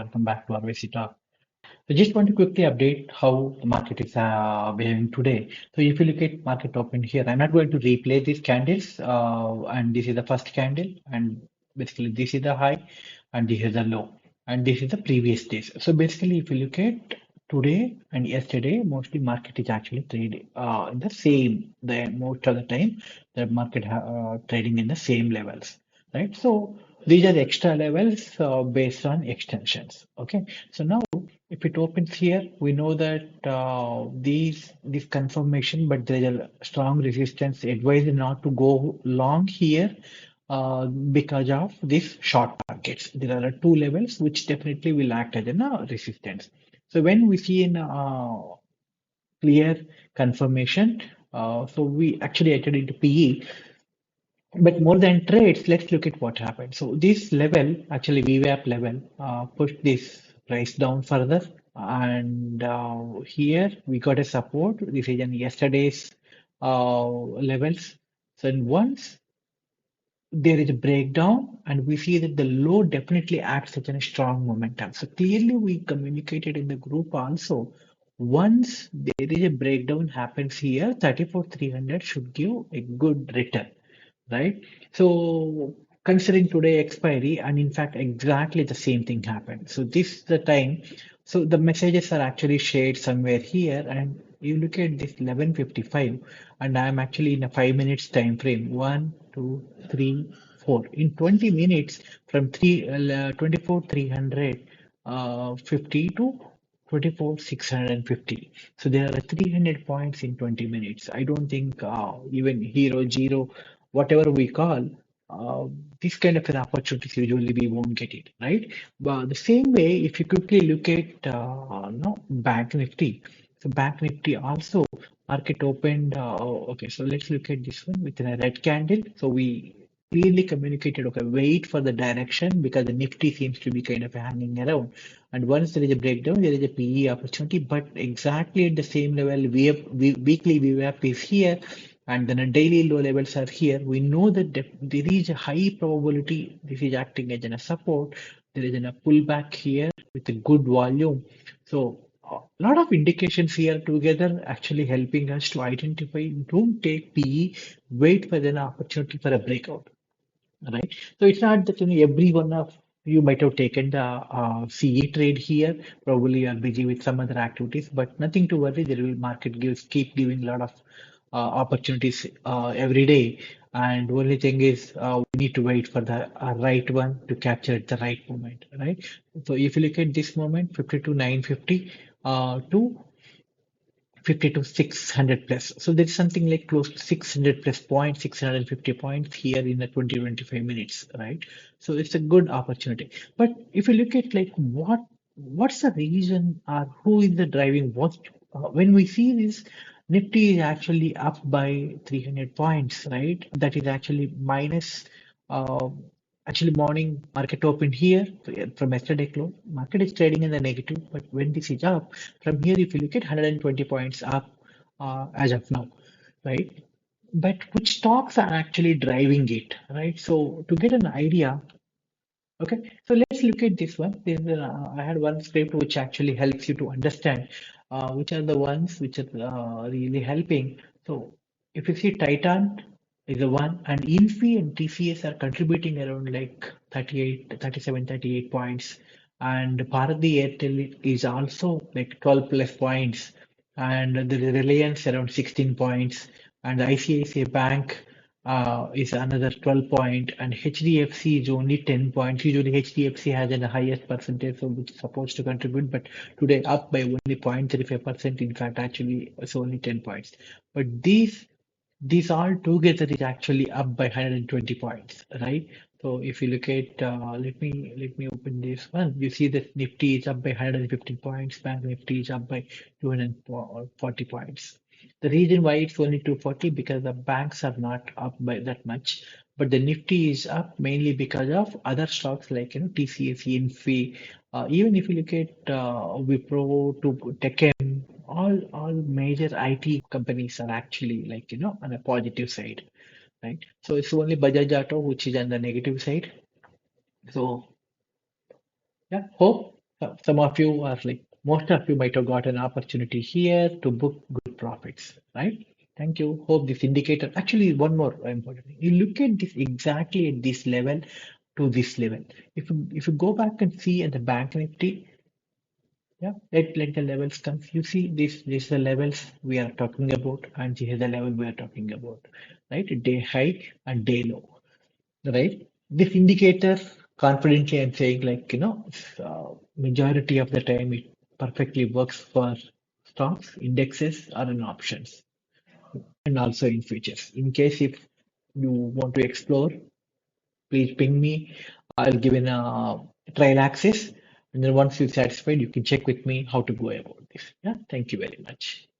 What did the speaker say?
Welcome back to our VC Talk. So just want to quickly update how the market is behaving today. So if you look at market open here, I'm not going to replay these candles. And this is the first candle, and basically this is the high, and this is the low, and this is the previous days. So basically, if you look at today and yesterday, mostly market is actually trading in the same. The most of the time, the market trading in the same levels, right? So these are the extra levels based on extensions. Okay, so now if it opens here, we know that this confirmation, but there is a strong resistance. Advised not to go long here because of these short targets. There are two levels which definitely will act as a resistance. So when we see in clear confirmation, so we actually entered into PE. But more than trades, let's look at what happened. So this level, actually VWAP level, pushed this price down further. And here we got a support. This is in yesterday's levels. So once there is a breakdown, and we see that the low definitely acts as a strong momentum. So clearly we communicated in the group also. Once there is a breakdown happens here, 34,300 should give a good return, right? So considering today expiry, and in fact exactly the same thing happened. So this is the time. So the messages are actually shared somewhere here, and you look at this 11:55, and I'm actually in a 5 minutes time frame. 1, 2, 3, 4. In 20 minutes from 24,350 to 24,650. So there are 300 points in 20 minutes. I don't think even hero zero, whatever we call, this kind of an opportunities usually we won't get it, right? But the same way, if you quickly look at no, Bank Nifty, so Bank Nifty also market opened. Okay, so let's look at this one within a red candle. So we clearly communicated, okay, wait for the direction because the Nifty seems to be kind of hanging around. And once there is a breakdown, there is a PE opportunity, but exactly at the same level, weekly VWAP is here, and then a daily low levels are here. We know that there is a high probability this is acting as a support. There is a pullback here with a good volume. So a lot of indications here together actually helping us to identify, don't take PE, wait for an opportunity for a breakout, right? So it's not that every one of you might have taken the CE trade here. Probably you are busy with some other activities, but nothing to worry. There will market gives keep giving a lot of opportunities every day. And only thing is we need to wait for the right one to capture the right moment, right? So if you look at this moment, 52,950 to 50 to 600 plus. So there's something like close to 600 plus points, 650 points here in the 20-25 minutes, right? So it's a good opportunity. But if you look at like what's the reason or who is the driving what when we see this Nifty is actually up by 300 points, right? That is actually minus uh, actually, morning market opened here from yesterday close. Market is trading in the negative, but when this is up, from here, if you look at 120 points up as of now, right? But which stocks are actually driving it, right? So to get an idea, okay, so let's look at this one. I had one script which actually helps you to understand which are the ones which are really helping. So if you see Titan is the one, and Infi and TCS are contributing around like 38, 37, 38 points. And Bharati Airtel is also like 12 plus points. And the Reliance around 16 points. And the ICICI Bank is another 12 point, and HDFC is only 10 points. Usually HDFC has the highest percentage, so which is supposed to contribute, but today up by only 0.35%. In fact, actually it's only 10 points. But these all together is actually up by 120 points, right? So if you look at, let me open this one. You see that Nifty is up by 150 points. Bank Nifty is up by 240 points. The reason why it's only 240 because the banks are not up by that much, but the Nifty is up mainly because of other stocks like TCS, Infi. Even if you look at Wipro to Tech all major IT companies are actually like on a positive side, right? So it's only Bajaj Auto which is on the negative side. So yeah, hope Some of you are like, most of you might have got an opportunity here to book good profits, right? Thank you. Hope this indicator, actually, one more important thing. You look at this exactly at this level to this level. If you go back and see at the bank nifty, yeah, let the levels come. You see, this the levels we are talking about, and this is the level we are talking about, right? Day high and day low, right? This indicator, confidently I'm saying, like, majority of the time it perfectly works for stocks, indexes, or in options, and also in futures. In case if you want to explore, please ping me. I'll give in a trial access, and then once you're satisfied, you can check with me how to go about this. Yeah, thank you very much.